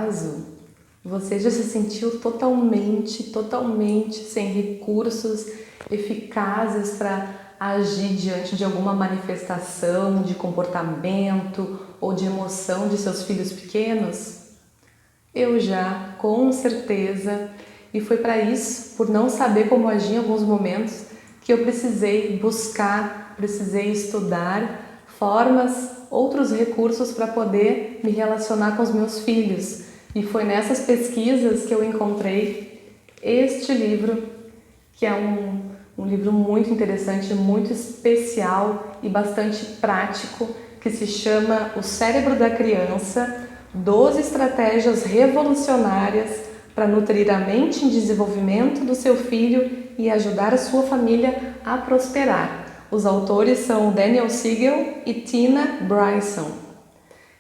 acaso você já se sentiu totalmente sem recursos eficazes para agir diante de alguma manifestação de comportamento ou de emoção de seus filhos pequenos? Eu já, com certeza, e foi para isso, por não saber como agir em alguns momentos, que eu precisei buscar, precisei estudar formas, outros recursos para poder me relacionar com os meus filhos. E foi nessas pesquisas que eu encontrei este livro, que é um livro muito interessante, muito especial e bastante prático, que se chama O Cérebro da Criança, 12 estratégias revolucionárias para nutrir a mente em desenvolvimento do seu filho e ajudar a sua família a prosperar. Os autores são Daniel Siegel e Tina Bryson.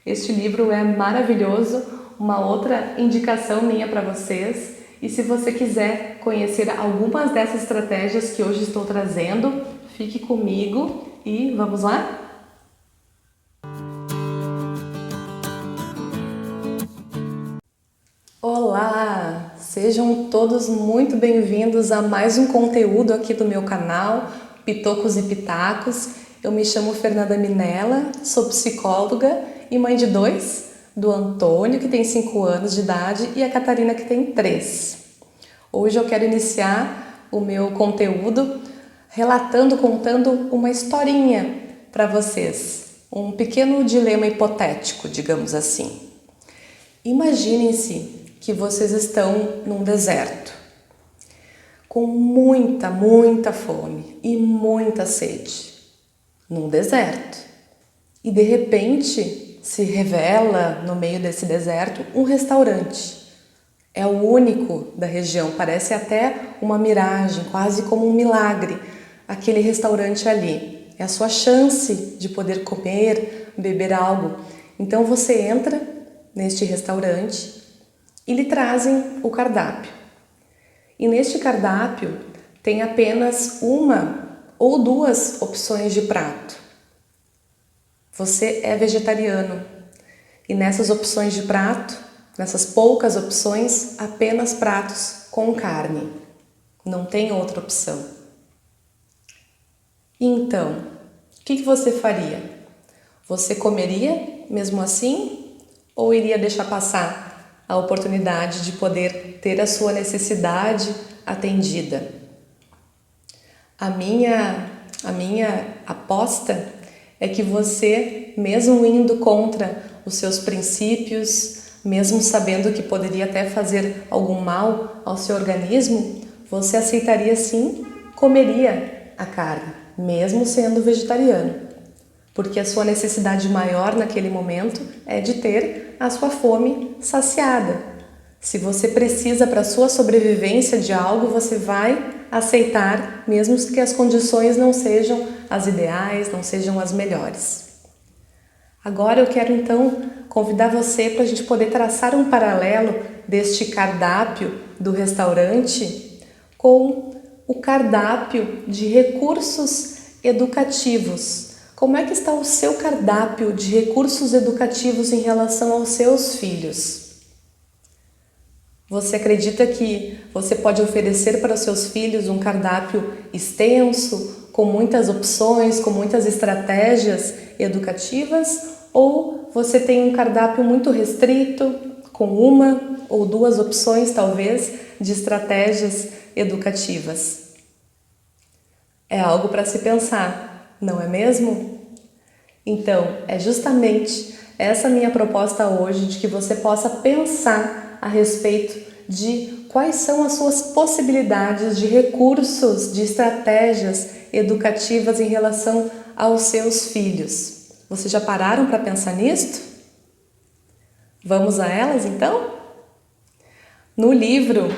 Este livro é maravilhoso, uma outra indicação minha para vocês. E se você quiser conhecer algumas dessas estratégias que hoje estou trazendo, fique comigo e vamos lá? Olá! Sejam todos muito bem-vindos a mais um conteúdo aqui do meu canal, Pitocos e Pitacos. Eu me chamo Fernanda Minella, sou psicóloga e mãe de 2, do Antônio, que tem 5 anos de idade, e a Catarina, que tem 3. Hoje eu quero iniciar o meu conteúdo contando uma historinha para vocês, um pequeno dilema hipotético, digamos assim. Imaginem-se que vocês estão num deserto, com muita fome e muita sede, num deserto. E de repente se revela no meio desse deserto um restaurante. É o único da região, parece até uma miragem, quase como um milagre, aquele restaurante ali. É a sua chance de poder comer, beber algo. Então você entra neste restaurante e lhe trazem o cardápio. E neste cardápio tem apenas uma ou 2 opções de prato. Você é vegetariano e nessas opções de prato, nessas poucas opções, apenas pratos com carne. Não tem outra opção. Então, o que você faria? Você comeria mesmo assim ou iria deixar passar a oportunidade de poder ter a sua necessidade atendida? A minha aposta é que você, mesmo indo contra os seus princípios, mesmo sabendo que poderia até fazer algum mal ao seu organismo, você aceitaria sim, comeria a carne, mesmo sendo vegetariano. Porque a sua necessidade maior naquele momento é de ter a sua fome saciada. Se você precisa para a sua sobrevivência de algo, você vai aceitar, mesmo que as condições não sejam as ideais, não sejam as melhores. Agora eu quero então convidar você para a gente poder traçar um paralelo deste cardápio do restaurante com o cardápio de recursos educativos. Como é que está o seu cardápio de recursos educativos em relação aos seus filhos? Você acredita que você pode oferecer para os seus filhos um cardápio extenso, com muitas opções, com muitas estratégias educativas? Ou você tem um cardápio muito restrito, com 1 ou 2 opções, talvez, de estratégias educativas? É algo para se pensar, não é mesmo? Então, é justamente essa minha proposta hoje, de que você possa pensar a respeito de quais são as suas possibilidades de recursos, de estratégias educativas em relação aos seus filhos. Vocês já pararam para pensar nisto? Vamos a elas então? No livro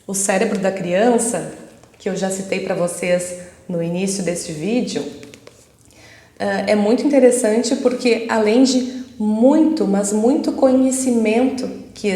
O Cérebro da Criança, que eu já citei para vocês no início deste vídeo, é muito interessante porque além de muito conhecimento que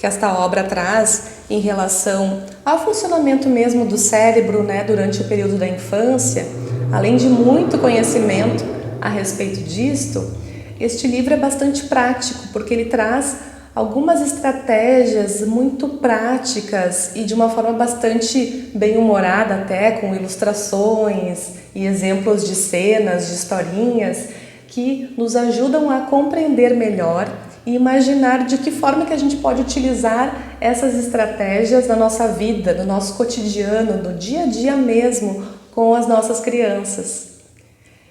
esta obra traz em relação ao funcionamento mesmo do cérebro, né, durante o período da infância, além de muito conhecimento a respeito disto, este livro é bastante prático porque ele traz algumas estratégias muito práticas e de uma forma bastante bem-humorada até, com ilustrações e exemplos de cenas, de historinhas, que nos ajudam a compreender melhor e imaginar de que forma que a gente pode utilizar essas estratégias na nossa vida, no nosso cotidiano, no dia a dia mesmo, com as nossas crianças.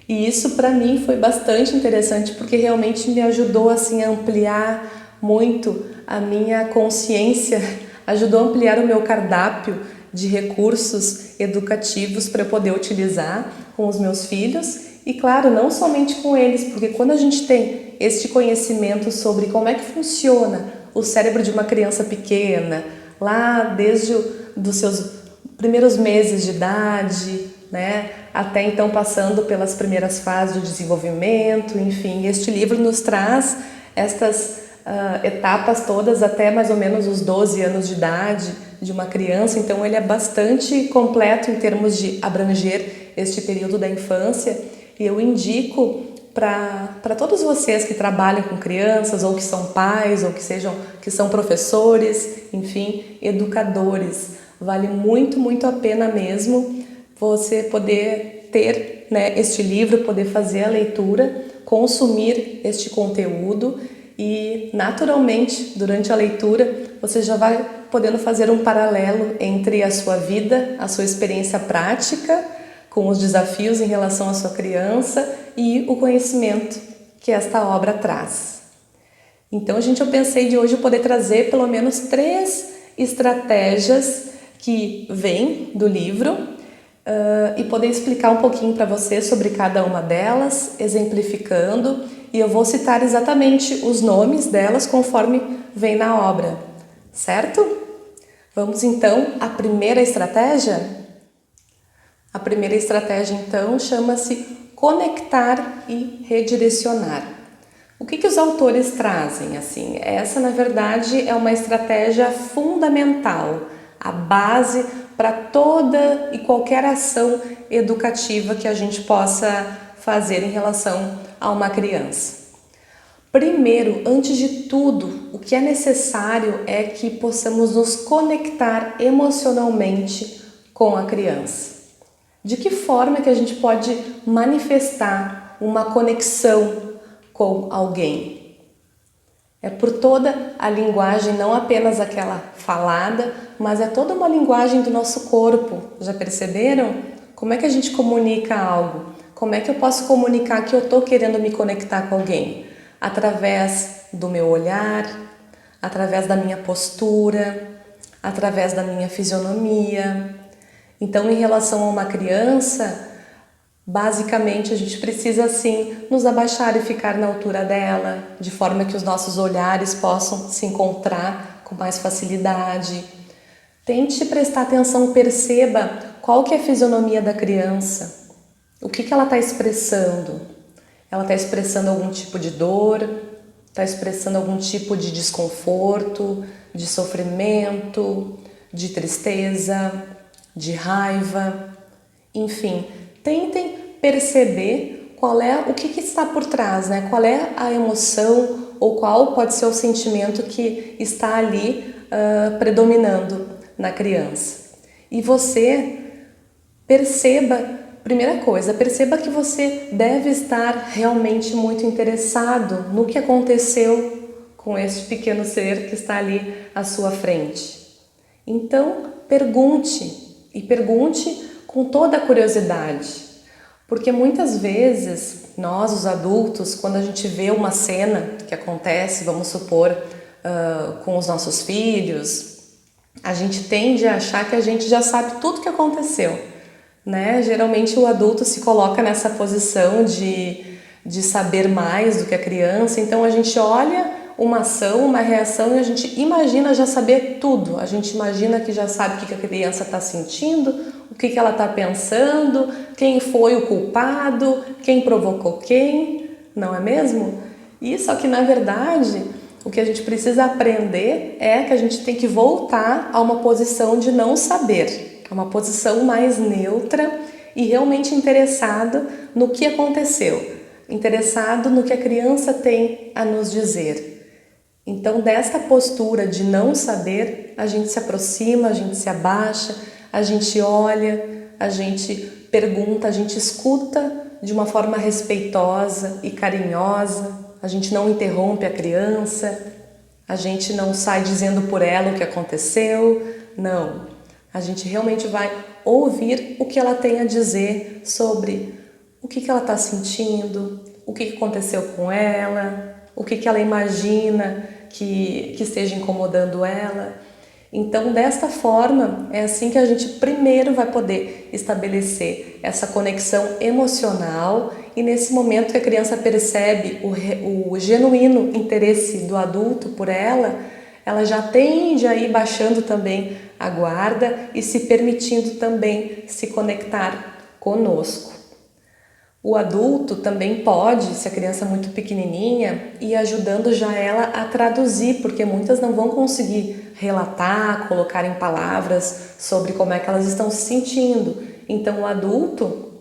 E isso para mim foi bastante interessante porque realmente me ajudou assim a ampliar muito a minha consciência, ajudou a ampliar o meu cardápio de recursos educativos para eu poder utilizar com os meus filhos e, claro, não somente com eles, porque quando a gente tem este conhecimento sobre como é que funciona o cérebro de uma criança pequena, lá desde dos seus primeiros meses de idade, né, até então passando pelas primeiras fases do desenvolvimento, enfim, este livro nos traz estas etapas todas até mais ou menos os 12 anos de idade de uma criança, então ele é bastante completo em termos de abranger este período da infância e eu indico para todos vocês que trabalham com crianças ou que são pais ou que são professores, enfim, educadores, vale muito, muito a pena mesmo você poder ter, né, este livro, poder fazer a leitura, consumir este conteúdo e naturalmente durante a leitura você já vai podendo fazer um paralelo entre a sua vida, a sua experiência prática com os desafios em relação à sua criança e o conhecimento que esta obra traz. Então, eu pensei de hoje poder trazer pelo menos 3 estratégias que vêm do livro e poder explicar um pouquinho para você sobre cada uma delas, exemplificando, e eu vou citar exatamente os nomes delas conforme vem na obra, certo? Vamos então à primeira estratégia? A primeira estratégia então chama-se conectar e redirecionar. O que os autores trazem? Assim, essa na verdade é uma estratégia fundamental, a base para toda e qualquer ação educativa que a gente possa fazer em relação a uma criança. Primeiro, antes de tudo, o que é necessário é que possamos nos conectar emocionalmente com a criança. De que forma que a gente pode manifestar uma conexão com alguém? É por toda a linguagem, não apenas aquela falada, mas é toda uma linguagem do nosso corpo. Já perceberam? Como é que a gente comunica algo? Como é que eu posso comunicar que eu estou querendo me conectar com alguém? Através do meu olhar, através da minha postura, através da minha fisionomia. Então, em relação a uma criança, basicamente a gente precisa assim nos abaixar e ficar na altura dela, de forma que os nossos olhares possam se encontrar com mais facilidade. Tente prestar atenção, perceba qual que é a fisionomia da criança, o que ela está expressando. Ela está expressando algum tipo de dor, está expressando algum tipo de desconforto, de sofrimento, de tristeza, de raiva, enfim, tentem perceber qual é o que está por trás, né? Qual é a emoção ou qual pode ser o sentimento que está ali predominando na criança. E você perceba, primeira coisa, perceba que você deve estar realmente muito interessado no que aconteceu com este pequeno ser que está ali à sua frente. Então, pergunte. E pergunte com toda a curiosidade, porque muitas vezes nós, os adultos, quando a gente vê uma cena que acontece, vamos supor, com os nossos filhos, a gente tende a achar que a gente já sabe tudo que aconteceu, né? Geralmente o adulto se coloca nessa posição de saber mais do que a criança, então a gente olha uma ação, uma reação e a gente imagina já saber tudo. A gente imagina que já sabe o que a criança está sentindo, o que ela está pensando, quem foi o culpado, quem provocou quem, não é mesmo? E só que na verdade o que a gente precisa aprender é que a gente tem que voltar a uma posição de não saber, a uma posição mais neutra e realmente interessado no que aconteceu, interessado no que a criança tem a nos dizer. Então, desta postura de não saber, a gente se aproxima, a gente se abaixa, a gente olha, a gente pergunta, a gente escuta de uma forma respeitosa e carinhosa, a gente não interrompe a criança, a gente não sai dizendo por ela o que aconteceu, não. A gente realmente vai ouvir o que ela tem a dizer sobre o que ela está sentindo, o que aconteceu com ela, o que ela imagina que esteja incomodando ela. Então, desta forma, é assim que a gente primeiro vai poder estabelecer essa conexão emocional e nesse momento que a criança percebe o genuíno interesse do adulto por ela, ela já tende a ir baixando também a guarda e se permitindo também se conectar conosco. O adulto também pode, se a criança é muito pequenininha, ir ajudando já ela a traduzir, porque muitas não vão conseguir relatar, colocar em palavras sobre como é que elas estão se sentindo. Então o adulto,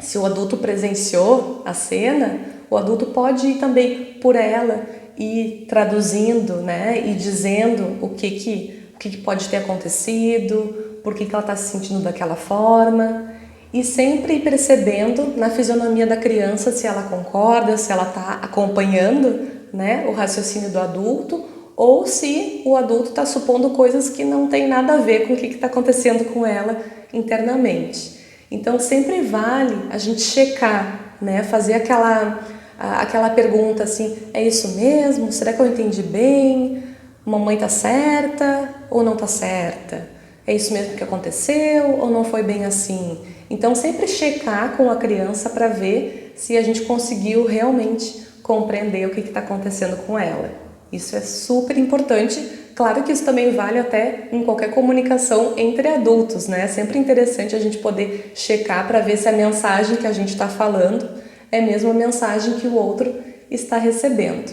se o adulto presenciou a cena, o adulto pode ir também por ela e traduzindo, né, e dizendo o que pode ter acontecido, por que ela está se sentindo daquela forma. E sempre percebendo na fisionomia da criança se ela concorda, se ela está acompanhando, né, o raciocínio do adulto ou se o adulto está supondo coisas que não tem nada a ver com o que está acontecendo com ela internamente. Então sempre vale a gente checar, né, fazer aquela pergunta assim, é isso mesmo? Será que eu entendi bem? Mamãe está certa ou não está certa? É isso mesmo que aconteceu ou não foi bem assim? Então sempre checar com a criança para ver se a gente conseguiu realmente compreender o que está acontecendo com ela. Isso é super importante. Claro que isso também vale até em qualquer comunicação entre adultos, né? É sempre interessante a gente poder checar para ver se a mensagem que a gente está falando é mesmo a mensagem que o outro está recebendo.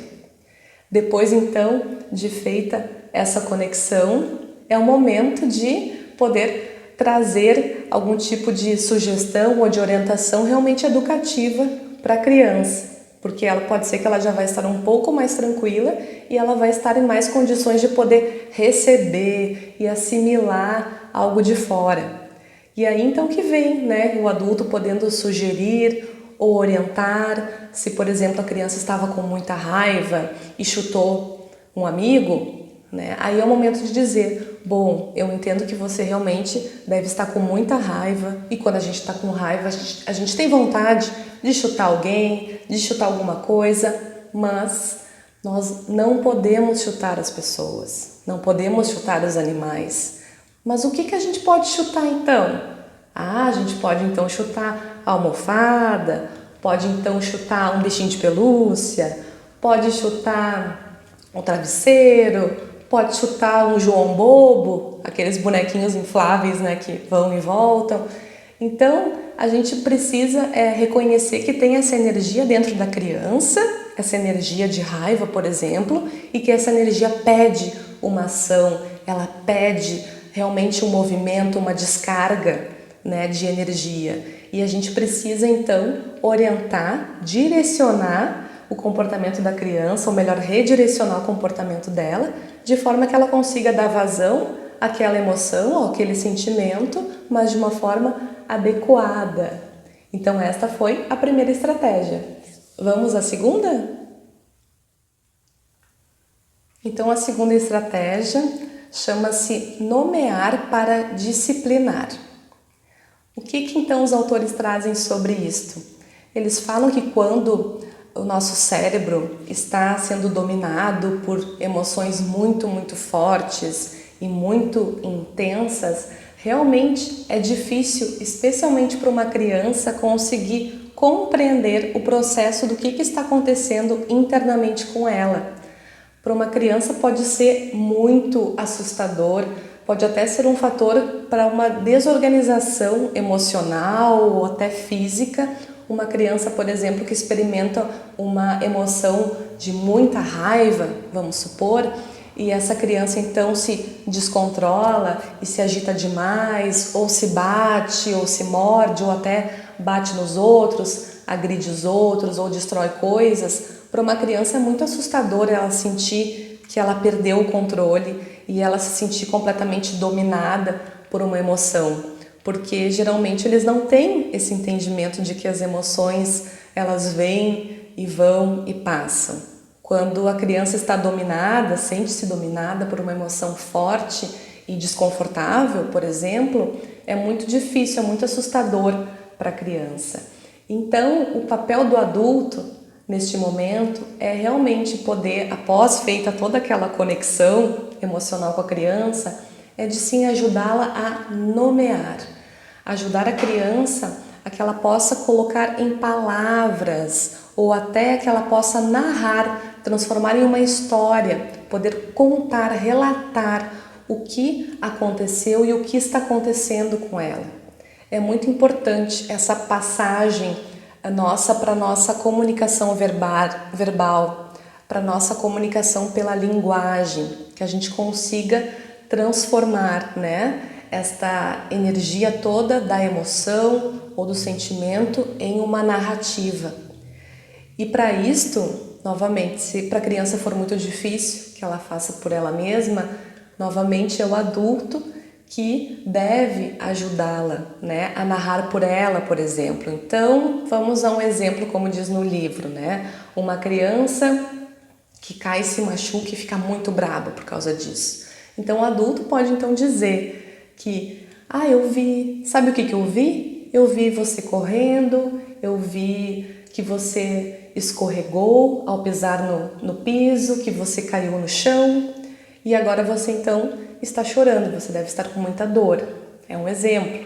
Depois, então, de feita essa conexão, é o momento de poder trazer algum tipo de sugestão ou de orientação realmente educativa para a criança, porque ela pode ser que ela já vai estar um pouco mais tranquila e ela vai estar em mais condições de poder receber e assimilar algo de fora. E aí então que vem, né, o adulto podendo sugerir ou orientar, se por exemplo a criança estava com muita raiva e chutou um amigo, né, aí é o momento de dizer, bom, eu entendo que você realmente deve estar com muita raiva e quando a gente está com raiva a gente tem vontade de chutar alguém, de chutar alguma coisa, mas nós não podemos chutar as pessoas, não podemos chutar os animais. Mas o que a gente pode chutar então? A gente pode então chutar a almofada, pode então chutar um bichinho de pelúcia, pode chutar um travesseiro, pode chutar um João Bobo, aqueles bonequinhos infláveis, né, que vão e voltam. Então, a gente precisa reconhecer que tem essa energia dentro da criança, essa energia de raiva, por exemplo, e que essa energia pede uma ação, ela pede realmente um movimento, uma descarga, né, de energia. E a gente precisa, então, orientar, direcionar o comportamento da criança, ou melhor, redirecionar o comportamento dela, de forma que ela consiga dar vazão àquela emoção, ou àquele sentimento, mas de uma forma adequada. Então esta foi a primeira estratégia. Vamos à segunda? Então a segunda estratégia chama-se nomear para disciplinar. O que então os autores trazem sobre isto? Eles falam que quando o nosso cérebro está sendo dominado por emoções muito, muito fortes e muito intensas, realmente é difícil, especialmente para uma criança, conseguir compreender o processo do que está acontecendo internamente com ela. Para uma criança pode ser muito assustador, pode até ser um fator para uma desorganização emocional ou até física. Uma criança, por exemplo, que experimenta uma emoção de muita raiva, vamos supor, e essa criança então se descontrola e se agita demais, ou se bate, ou se morde, ou até bate nos outros, agride os outros ou destrói coisas. Para uma criança é muito assustador ela sentir que ela perdeu o controle e ela se sentir completamente dominada por uma emoção, porque geralmente eles não têm esse entendimento de que as emoções elas vêm e vão e passam. Quando a criança está dominada, sente-se dominada por uma emoção forte e desconfortável, por exemplo, é muito difícil, é muito assustador para a criança. Então, o papel do adulto neste momento é realmente poder, após feita toda aquela conexão emocional com a criança, é de sim ajudá-la a nomear, ajudar a criança a que ela possa colocar em palavras ou até que ela possa narrar, transformar em uma história, poder contar, relatar o que aconteceu e o que está acontecendo com ela. É muito importante essa passagem nossa para a nossa comunicação verbal, para a nossa comunicação pela linguagem, que a gente consiga transformar, né, esta energia toda da emoção ou do sentimento em uma narrativa. E para isto, novamente, se para a criança for muito difícil que ela faça por ela mesma, novamente é o adulto que deve ajudá-la, né, a narrar por ela, por exemplo. Então, vamos a um exemplo, como diz no livro, né? Uma criança que cai, se machuca e fica muito braba por causa disso. Então, o adulto pode então dizer que, eu vi, sabe o que eu vi? Eu vi você correndo, eu vi que você escorregou ao pisar no piso, que você caiu no chão e agora você então está chorando, você deve estar com muita dor. É um exemplo.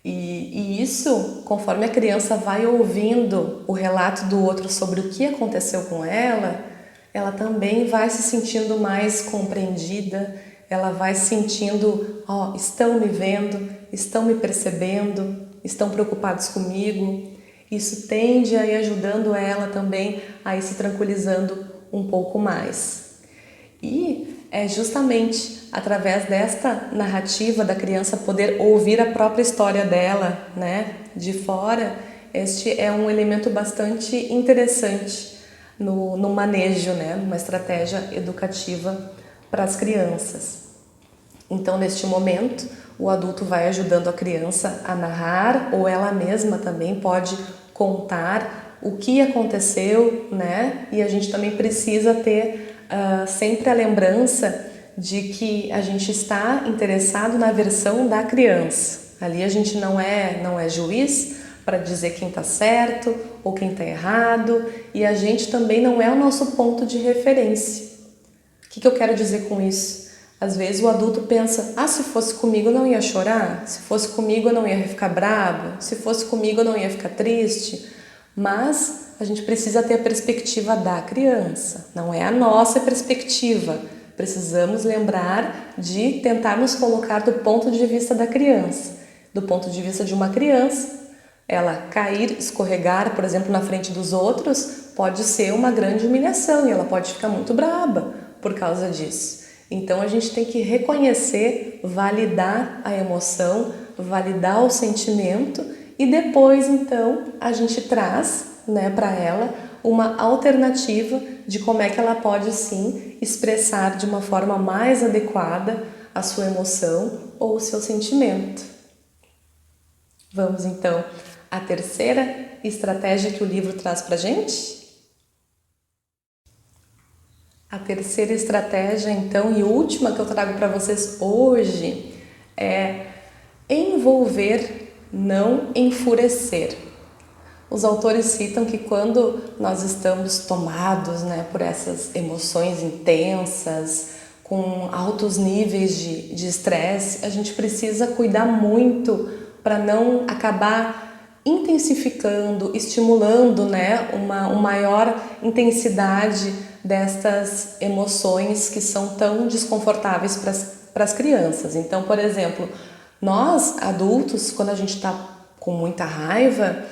E isso, conforme a criança vai ouvindo o relato do outro sobre o que aconteceu com ela também vai se sentindo mais compreendida, ela vai sentindo, estão me vendo, estão me percebendo, estão preocupados comigo. Isso tende a ir ajudando ela também a ir se tranquilizando um pouco mais. E é justamente através desta narrativa da criança poder ouvir a própria história dela, né, de fora, este é um elemento bastante interessante no manejo, né, numa estratégia educativa para as crianças. Então, neste momento, o adulto vai ajudando a criança a narrar, ou ela mesma também pode contar o que aconteceu, né? E a gente também precisa ter sempre a lembrança de que a gente está interessado na versão da criança. Ali a gente não é juiz para dizer quem está certo ou quem está errado, e a gente também não é o nosso ponto de referência. O que eu quero dizer com isso? Às vezes o adulto pensa, se fosse comigo eu não ia chorar, se fosse comigo eu não ia ficar bravo, se fosse comigo eu não ia ficar triste, mas a gente precisa ter a perspectiva da criança, não é a nossa perspectiva. Precisamos lembrar de tentar nos colocar do ponto de vista da criança. Do ponto de vista de uma criança, ela cair, escorregar, por exemplo, na frente dos outros, pode ser uma grande humilhação e ela pode ficar muito braba por causa disso. Então a gente tem que reconhecer, validar a emoção, validar o sentimento e depois então a gente traz, né, para ela uma alternativa de como é que ela pode sim expressar de uma forma mais adequada a sua emoção ou o seu sentimento. Vamos então à terceira estratégia que o livro traz para a gente? A terceira estratégia, então, e última que eu trago para vocês hoje é envolver, não enfurecer. Os autores citam que quando nós estamos tomados, né, por essas emoções intensas, com altos níveis de estresse, a gente precisa cuidar muito para não acabar intensificando, estimulando, né, uma maior intensidade destas emoções que são tão desconfortáveis para as crianças. Então, por exemplo, nós adultos, quando a gente está com muita raiva,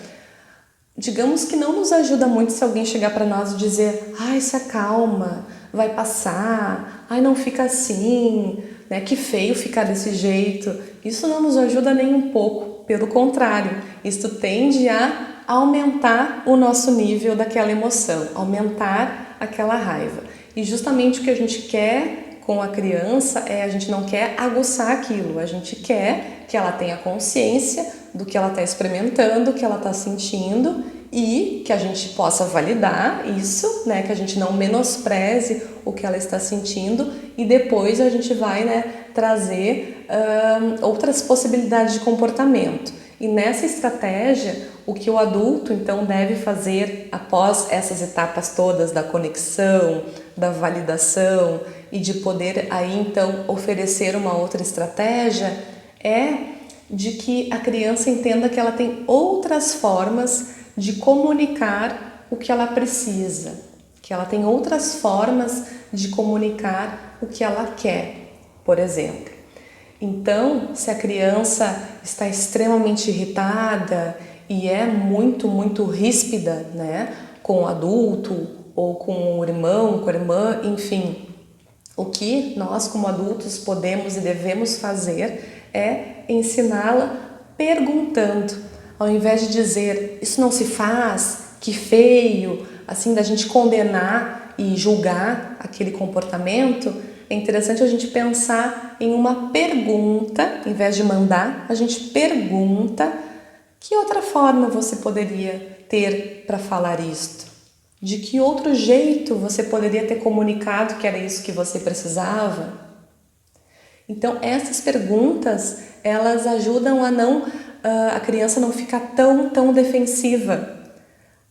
digamos que não nos ajuda muito se alguém chegar para nós e dizer: se acalma, vai passar, não fica assim, né? Que feio ficar desse jeito. Isso não nos ajuda nem um pouco, pelo contrário, isso tende a aumentar o nosso nível daquela emoção, aumentar aquela raiva. E justamente o que a gente quer com a criança a gente não quer aguçar aquilo, a gente quer que ela tenha consciência do que ela está experimentando, o que ela está sentindo e que a gente possa validar isso, né? Que a gente não menospreze o que ela está sentindo e depois a gente vai, né, trazer outras possibilidades de comportamento. E nessa estratégia, o que o adulto então deve fazer após essas etapas todas da conexão, da validação e de poder aí então oferecer uma outra estratégia é de que a criança entenda que ela tem outras formas de comunicar o que ela precisa, que ela tem outras formas de comunicar o que ela quer, por exemplo. Então, se a criança está extremamente irritada e é muito ríspida, né, com o adulto ou com o irmão, com a irmã, enfim, o que nós como adultos podemos e devemos fazer é ensiná-la perguntando, ao invés de dizer isso não se faz, que feio, assim da gente condenar e julgar aquele comportamento. É interessante a gente pensar em uma pergunta, em vez de mandar, a gente pergunta que outra forma você poderia ter para falar isto? De que outro jeito você poderia ter comunicado que era isso que você precisava? Então, essas perguntas, elas ajudam a criança não ficar tão defensiva,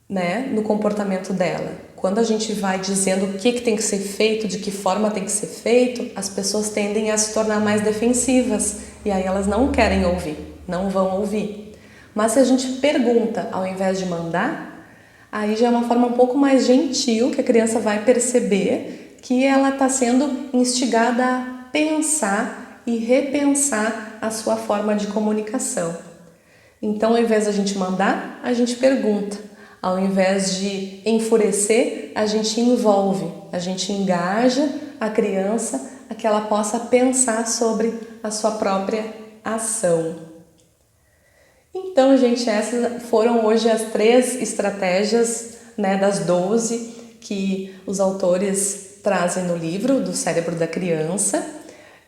né, no comportamento dela. Quando a gente vai dizendo o que tem que ser feito, de que forma tem que ser feito, as pessoas tendem a se tornar mais defensivas e aí elas não querem ouvir, não vão ouvir. Mas se a gente pergunta ao invés de mandar, aí já é uma forma um pouco mais gentil que a criança vai perceber que ela está sendo instigada a pensar e repensar a sua forma de comunicação. Então, ao invés de a gente mandar, a gente pergunta. Ao invés de enfurecer, a gente envolve, a gente engaja a criança a que ela possa pensar sobre a sua própria ação. Então, gente, essas foram hoje as 3 estratégias, né, das 12 que os autores trazem no livro do Cérebro da Criança.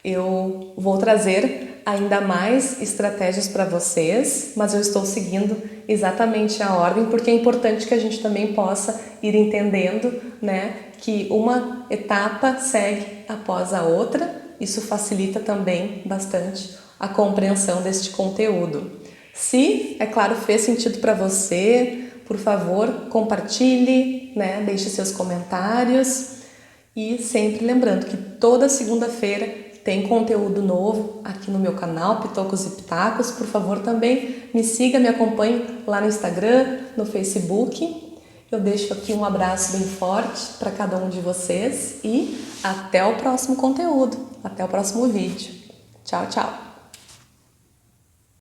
Eu vou trazer ainda mais estratégias para vocês, mas eu estou seguindo exatamente a ordem porque é importante que a gente também possa ir entendendo, né, que uma etapa segue após a outra. Isso facilita também bastante a compreensão deste conteúdo. Se, é claro, fez sentido para você, por favor, compartilhe, né, deixe seus comentários e sempre lembrando que toda segunda-feira tem conteúdo novo aqui no meu canal, Pitocos e Pitacos. Por favor, também me siga, me acompanhe lá no Instagram, no Facebook. Eu deixo aqui um abraço bem forte para cada um de vocês e até o próximo conteúdo, até o próximo vídeo. Tchau, tchau!